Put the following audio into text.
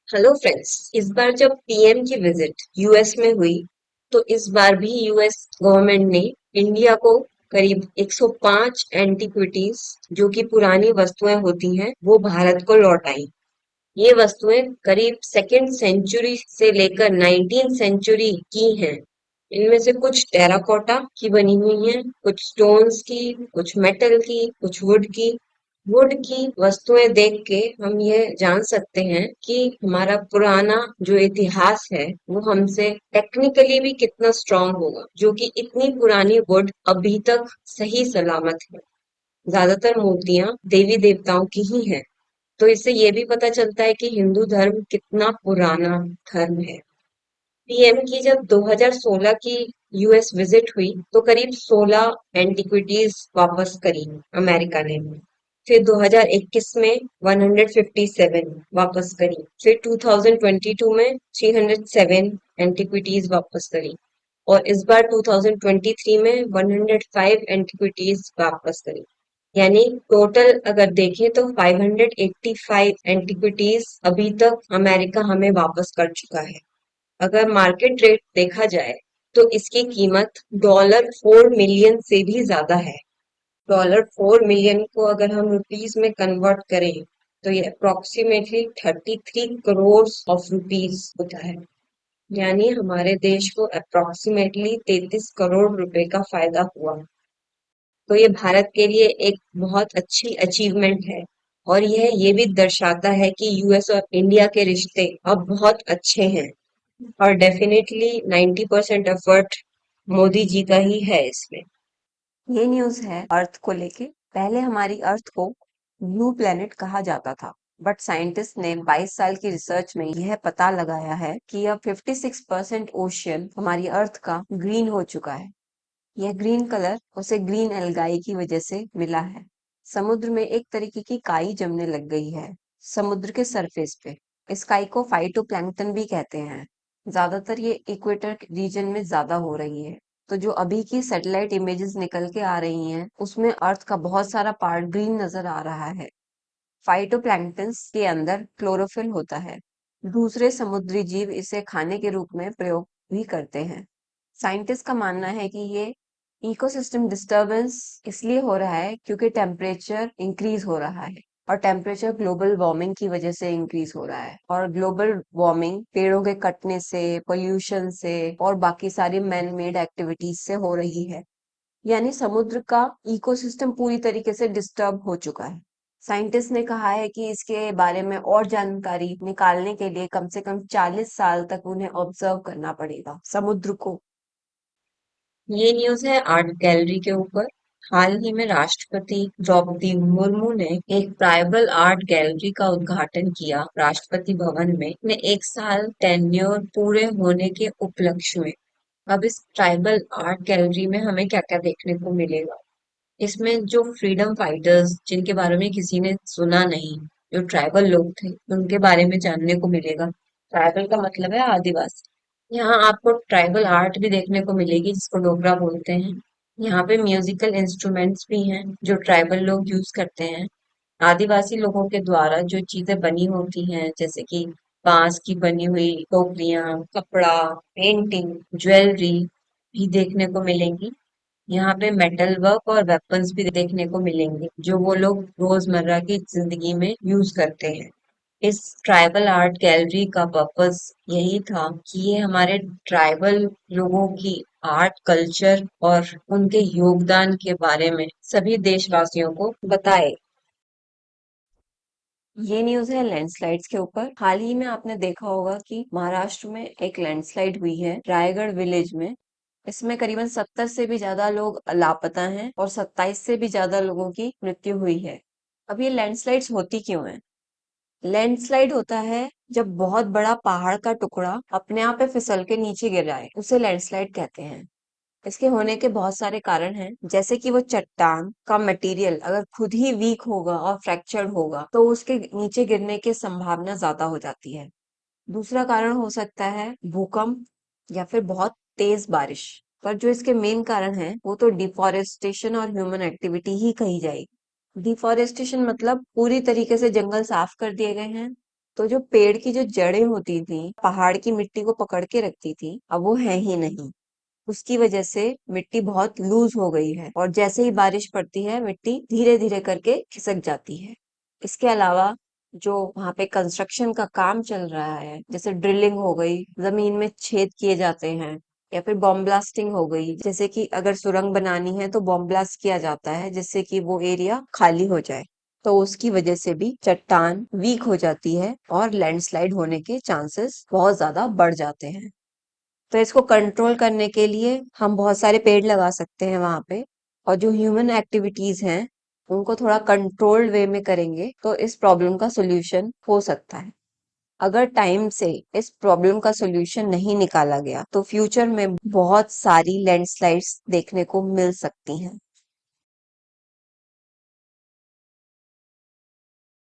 Hello friends. इस बार जब PM की विजिट यूएस में हुई तो इस बार भी यूएस गवर्नमेंट ने इंडिया को करीब 105 एंटीक्विटीज जो कि पुरानी वस्तुएं होती हैं वो भारत को लौटाई। ये वस्तुएं करीब सेकेंड सेंचुरी से लेकर 19 सेंचुरी की हैं। इनमें से कुछ टेराकोटा की बनी हुई हैं, कुछ स्टोन्स की, कुछ मेटल की, कुछ वुड की। वुड की वस्तुएं देख के हम ये जान सकते हैं कि हमारा पुराना जो इतिहास है वो हमसे टेक्निकली भी कितना स्ट्रांग होगा, जो कि इतनी पुरानी वुड अभी तक सही सलामत है। ज्यादातर मूर्तियां देवी देवताओं की ही हैं। तो इससे ये भी पता चलता है कि हिंदू धर्म कितना पुराना धर्म है। पीएम की जब 2016 की यूएस विजिट हुई तो करीब 16 एंटिक्विटीज वापस करी अमेरिका ने। फिर 2021 में 157 वापस करी। फिर 2022 में 307 एंटिक्विटीज वापस करी। और इस बार 2023 में 105 एंटिक्विटीज वापस करी। यानी टोटल अगर देखें तो 585 एंटिक्विटीज अभी तक अमेरिका हमें वापस कर चुका है। अगर मार्केट रेट देखा जाए तो इसकी कीमत $4 मिलियन से भी ज्यादा है। $4 मिलियन को अगर हम रुपीस में कन्वर्ट करें तो ये अप्रोक्सीमेटली 33 करोड़ ऑफ रुपीस होता है। यानी हमारे देश को अप्रोक्सीमेटली 33 करोड़ रुपए का फायदा हुआ। तो ये भारत के लिए एक बहुत अच्छी अचीवमेंट है। और यह ये भी दर्शाता है कि यूएस और इंडिया के रिश्ते अब बहुत अच्छे हैं। और डेफिनेटली 90% एफर्ट मोदी जी का ही है इसमें। ये न्यूज़ है अर्थ को लेके। पहले हमारी अर्थ को ब्लू प्लेनेट कहा जाता था, बट साइंटिस्ट ने 22 साल की रिसर्च में यह पता लगाया है कि अब 56% ओशियन हमारी अर्थ का ग्रीन हो चुका है। यह ग्रीन कलर उसे ग्रीन एल्गाई की वजह से मिला है। समुद्र में एक तरीके की काई जमने लग गई है समुद्र के सरफेस पे। इस काई को फाइटोप्लैंक्टन भी कहते हैं। ज्यादातर ये इक्वेटर रीजन में ज्यादा हो रही है। तो जो अभी की सैटेलाइट इमेजेस निकल के आ रही हैं उसमें अर्थ का बहुत सारा पार्ट ग्रीन नजर आ रहा है। फाइटोप्लैंक्टन्स के अंदर क्लोरोफिल होता है। दूसरे समुद्री जीव इसे खाने के रूप में प्रयोग भी करते हैं। साइंटिस्ट का मानना है कि ये इकोसिस्टम डिस्टरबेंस इसलिए हो रहा है क्योंकि टेम्परेचर इंक्रीज हो रहा है। और टेम्परेचर ग्लोबल वार्मिंग की वजह से इंक्रीज हो रहा है। और ग्लोबल वार्मिंग पेड़ों के कटने से, पोल्यूशन से और बाकी सारी मैन मेड एक्टिविटीज से हो रही है। यानी समुद्र का इकोसिस्टम पूरी तरीके से डिस्टर्ब हो चुका है। साइंटिस्ट ने कहा है कि इसके बारे में और जानकारी निकालने के लिए कम से कम 40 साल तक उन्हें ऑब्जर्व करना पड़ेगा समुद्र को। ये न्यूज़ है आर्ट गैलरी के ऊपर। हाल ही में राष्ट्रपति द्रौपदी मुर्मू ने एक ट्राइबल आर्ट गैलरी का उद्घाटन किया राष्ट्रपति भवन में अपने 1 साल टेन्योर पूरे होने के उपलक्ष्य में। अब इस ट्राइबल आर्ट गैलरी में हमें क्या क्या देखने को मिलेगा? इसमें जो फ्रीडम फाइटर्स जिनके बारे में किसी ने सुना नहीं, जो ट्राइबल लोग थे, उनके बारे में जानने को मिलेगा। ट्राइबल का मतलब है आदिवासी। यहाँ आपको ट्राइबल आर्ट भी देखने को मिलेगी जिसको डोगरा बोलते हैं। यहाँ पे म्यूजिकल इंस्ट्रूमेंट्स भी हैं जो ट्राइबल लोग यूज करते हैं। आदिवासी लोगों के द्वारा जो चीजें बनी होती हैं जैसे कि बांस की बनी हुई टोकरियां, कपड़ा, पेंटिंग, ज्वेलरी भी देखने को मिलेंगी। यहाँ पे मेटल वर्क और वेपन्स भी देखने को मिलेंगे जो वो लोग रोजमर्रा की जिंदगी में यूज करते हैं। इस ट्राइबल आर्ट गैलरी का पर्पस यही था कि ये हमारे ट्राइबल लोगों की आर्ट कल्चर और उनके योगदान के बारे में सभी देशवासियों को बताए। ये न्यूज़ है लैंडस्लाइड्स के ऊपर। हाल ही में आपने देखा होगा कि महाराष्ट्र में एक लैंडस्लाइड हुई है रायगढ़ विलेज में। इसमें करीबन 70 से भी ज्यादा लोग लापता हैं और 27 से भी ज्यादा लोगों की मृत्यु हुई है। अब ये लैंडस्लाइड्स होती क्यों है? लैंडस्लाइड होता है जब बहुत बड़ा पहाड़ का टुकड़ा अपने आप पे फिसल के नीचे गिर जाए, उसे लैंडस्लाइड कहते हैं। इसके होने के बहुत सारे कारण हैं, जैसे कि वो चट्टान का मटेरियल अगर खुद ही वीक होगा और फ्रैक्चर्ड होगा तो उसके नीचे गिरने की संभावना ज्यादा हो जाती है। दूसरा कारण हो सकता है भूकंप या फिर बहुत तेज बारिश। पर जो इसके मेन कारण है वो तो डिफॉरेस्टेशन और ह्यूमन एक्टिविटी ही कही जाएगी। डिफॉरेस्टेशन मतलब पूरी तरीके से जंगल साफ कर दिए गए हैं। तो जो पेड़ की जो जड़ें होती थी पहाड़ की मिट्टी को पकड़ के रखती थी, अब वो है ही नहीं। उसकी वजह से मिट्टी बहुत लूज हो गई है और जैसे ही बारिश पड़ती है मिट्टी धीरे धीरे करके खिसक जाती है। इसके अलावा जो वहां पे कंस्ट्रक्शन का काम चल रहा है, जैसे ड्रिलिंग हो गई, जमीन में छेद किए जाते हैं, या फिर बॉम्ब ब्लास्टिंग हो गई, जैसे कि अगर सुरंग बनानी है तो बॉम्ब ब्लास्ट किया जाता है जिससे कि वो एरिया खाली हो जाए। तो उसकी वजह से भी चट्टान वीक हो जाती है और लैंडस्लाइड होने के चांसेस बहुत ज्यादा बढ़ जाते हैं। तो इसको कंट्रोल करने के लिए हम बहुत सारे पेड़ लगा सकते हैं वहां पे, और जो ह्यूमन एक्टिविटीज हैं उनको थोड़ा कंट्रोल्ड वे में करेंगे तो इस प्रॉब्लम का सोल्यूशन हो सकता है। अगर टाइम से इस प्रॉब्लम का सोल्यूशन नहीं निकाला गया तो फ्यूचर में बहुत सारी लैंडस्लाइड्स देखने को मिल सकती हैं।